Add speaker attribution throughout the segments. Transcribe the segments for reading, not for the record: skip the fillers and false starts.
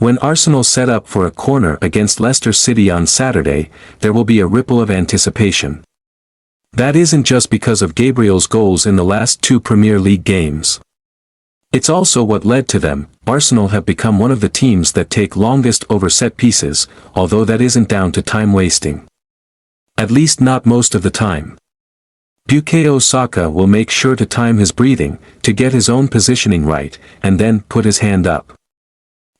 Speaker 1: When Arsenal set up for a corner against Leicester City on Saturday, there will be a ripple of anticipation. That isn't just because of Gabriel's goals in the last 2 Premier League games. It's also what led to them. Arsenal have become one of the teams that take longest over set pieces, although that isn't down to time wasting. At least not most of the time. Bukayo Saka will make sure to time his breathing, to get his own positioning right, and then put his hand up.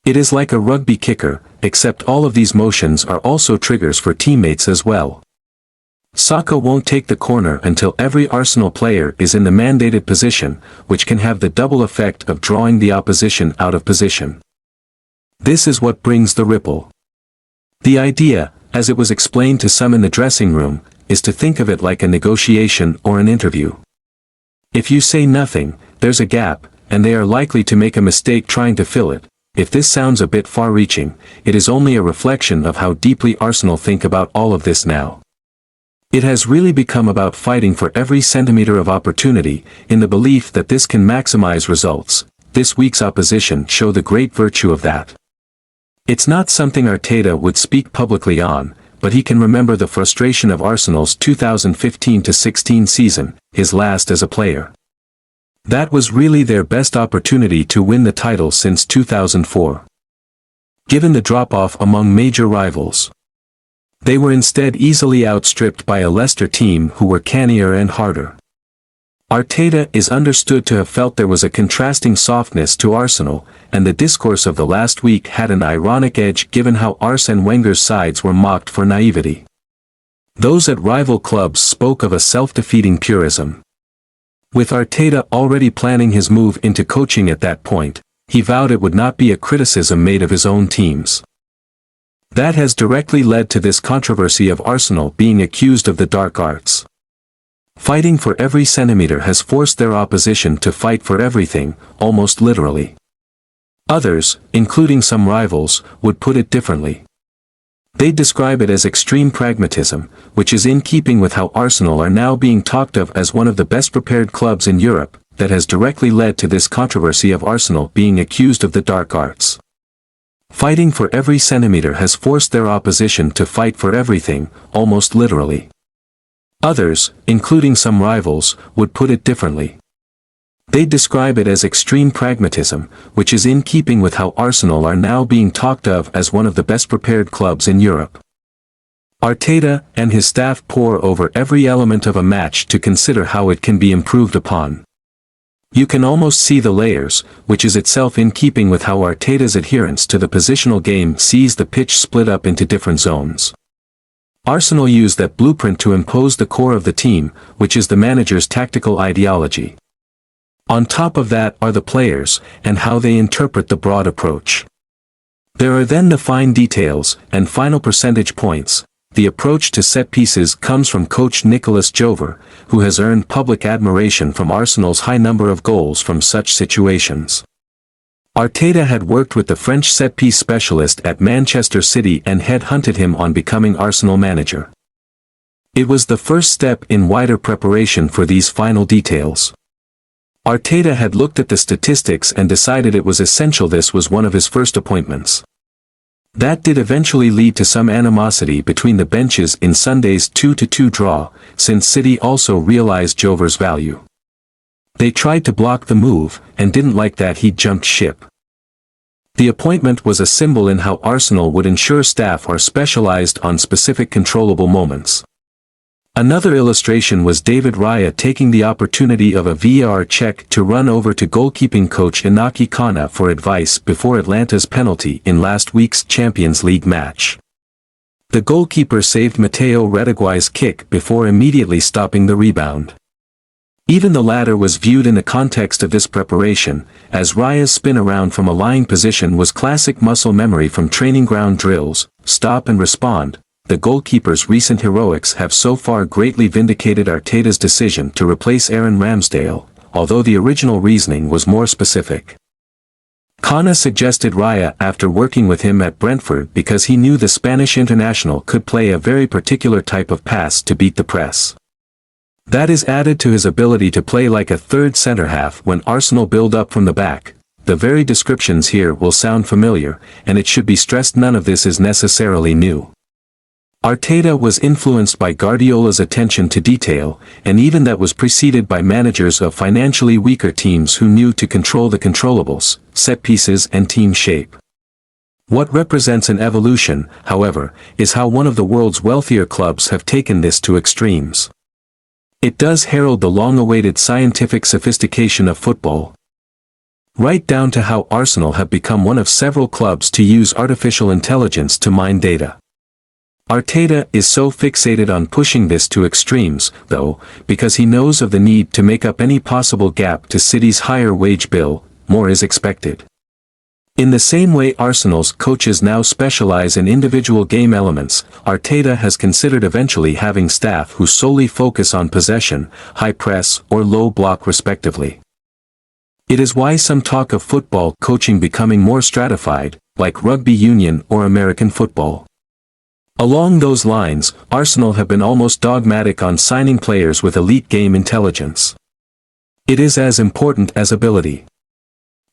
Speaker 1: It is like a rugby kicker, except all of these motions are also triggers for teammates as well. Saka won't take the corner until every Arsenal player is in the mandated position, which can have the double effect of drawing the opposition out of position. This is what brings the ripple. The idea, as it was explained to some in the dressing room, is to think of it like a negotiation or an interview. If you say nothing, there's a gap, and they are likely to make a mistake trying to fill it. If this sounds a bit far-reaching, it is only a reflection of how deeply Arsenal think about all of this now. It has really become about fighting for every centimetre of opportunity, in the belief that this can maximize results. This week's opposition show the great virtue of that. It's not something Arteta would speak publicly on, but he can remember the frustration of Arsenal's 2015-16 season, his last as a player. That was really their best opportunity to win the title since 2004. Given the drop-off among major rivals, they were instead easily outstripped by a Leicester team who were cannier and harder. Arteta is understood to have felt there was a contrasting softness to Arsenal, and the discourse of the last week had an ironic edge given how Arsene Wenger's sides were mocked for naivety. Those at rival clubs spoke of a self-defeating purism. With Arteta already planning his move into coaching at that point, he vowed it would not be a criticism made of his own teams. That has directly led to this controversy of Arsenal being accused of the dark arts. Fighting for every centimetre has forced their opposition to fight for everything, almost literally. Others, including some rivals, would put it differently. They describe it as extreme pragmatism, which is in keeping with how Arsenal are now being talked of as one of the best prepared clubs in Europe, that has directly led to this controversy of Arsenal being accused of the dark arts. Fighting for every centimetre has forced their opposition to fight for everything, almost literally. Others, including some rivals, would put it differently. They describe it as extreme pragmatism, which is in keeping with how Arsenal are now being talked of as one of the best prepared clubs in Europe. Arteta and his staff pore over every element of a match to consider how it can be improved upon. You can almost see the layers, which is itself in keeping with how Arteta's adherence to the positional game sees the pitch split up into different zones. Arsenal use that blueprint to impose the core of the team, which is the manager's tactical ideology. On top of that are the players, and how they interpret the broad approach. There are then the fine details, and final percentage points. The approach to set pieces comes from coach Nicolas Jover, who has earned public admiration from Arsenal's high number of goals from such situations. Arteta had worked with the French set-piece specialist at Manchester City and head-hunted him on becoming Arsenal manager. It was the first step in wider preparation for these final details. Arteta had looked at the statistics and decided it was essential. This was one of his first appointments. That did eventually lead to some animosity between the benches in Sunday's 2-2 draw, since City also realized Jover's value. They tried to block the move, and didn't like that he jumped ship. The appointment was a symbol in how Arsenal would ensure staff are specialized on specific controllable moments. Another illustration was David Raya taking the opportunity of a VAR check to run over to goalkeeping coach Inaki Kana for advice before Atlanta's penalty in last week's Champions League match. The goalkeeper saved Matteo Reteguy's kick before immediately stopping the rebound. Even the latter was viewed in the context of this preparation, as Raya's spin around from a lying position was classic muscle memory from training ground drills, stop and respond. The goalkeeper's recent heroics have so far greatly vindicated Arteta's decision to replace Aaron Ramsdale, although the original reasoning was more specific. Kana suggested Raya after working with him at Brentford because he knew the Spanish international could play a very particular type of pass to beat the press. That is added to his ability to play like a third centre-half when Arsenal build up from the back. The very descriptions here will sound familiar, and it should be stressed none of this is necessarily new. Arteta was influenced by Guardiola's attention to detail, and even that was preceded by managers of financially weaker teams who knew to control the controllables, set pieces and team shape. What represents an evolution, however, is how one of the world's wealthier clubs have taken this to extremes. It does herald the long-awaited scientific sophistication of football. Right down to how Arsenal have become one of several clubs to use artificial intelligence to mine data. Arteta is so fixated on pushing this to extremes, though, because he knows of the need to make up any possible gap to City's higher wage bill. More is expected. In the same way Arsenal's coaches now specialize in individual game elements, Arteta has considered eventually having staff who solely focus on possession, high press or low block respectively. It is why some talk of football coaching becoming more stratified, like rugby union or American football. Along those lines, Arsenal have been almost dogmatic on signing players with elite game intelligence. It is as important as ability.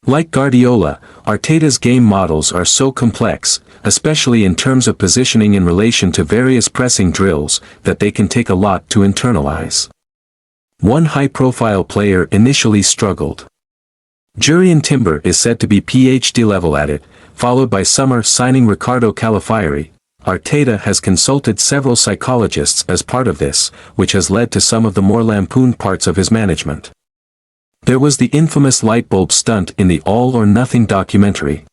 Speaker 1: Like Guardiola, Arteta's game models are so complex, especially in terms of positioning in relation to various pressing drills, that they can take a lot to internalize. One high-profile player initially struggled. Jurrien Timber is said to be PhD level at it, followed by summer signing Ricardo Calafiori. Arteta has consulted several psychologists as part of this, which has led to some of the more lampooned parts of his management. There was the infamous lightbulb stunt in the All or Nothing documentary.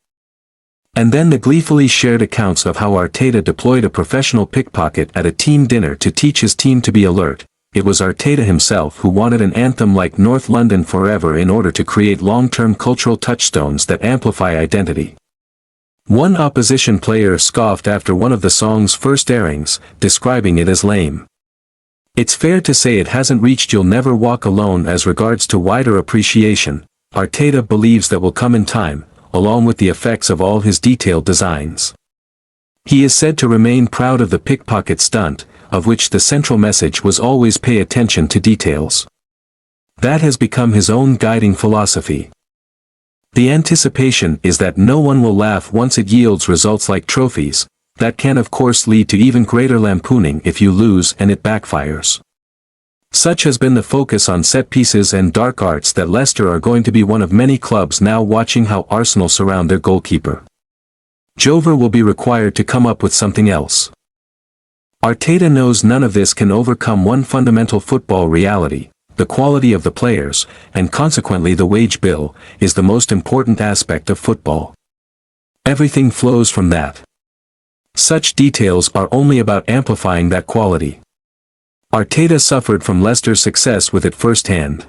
Speaker 1: And then the gleefully shared accounts of how Arteta deployed a professional pickpocket at a team dinner to teach his team to be alert. It was Arteta himself who wanted an anthem like North London Forever in order to create long-term cultural touchstones that amplify identity. One opposition player scoffed after one of the song's first airings, describing it as lame. It's fair to say it hasn't reached You'll Never Walk Alone as regards to wider appreciation. Arteta believes that will come in time, along with the effects of all his detailed designs. He is said to remain proud of the pickpocket stunt, of which the central message was always pay attention to details. That has become his own guiding philosophy. The anticipation is that no one will laugh once it yields results like trophies. That can of course lead to even greater lampooning if you lose and it backfires. Such has been the focus on set pieces and dark arts that Leicester are going to be one of many clubs now watching how Arsenal surround their goalkeeper. Jover will be required to come up with something else. Arteta knows none of this can overcome one fundamental football reality. The quality of the players, and consequently the wage bill, is the most important aspect of football. Everything flows from that. Such details are only about amplifying that quality. Arteta suffered from Leicester's success with it firsthand.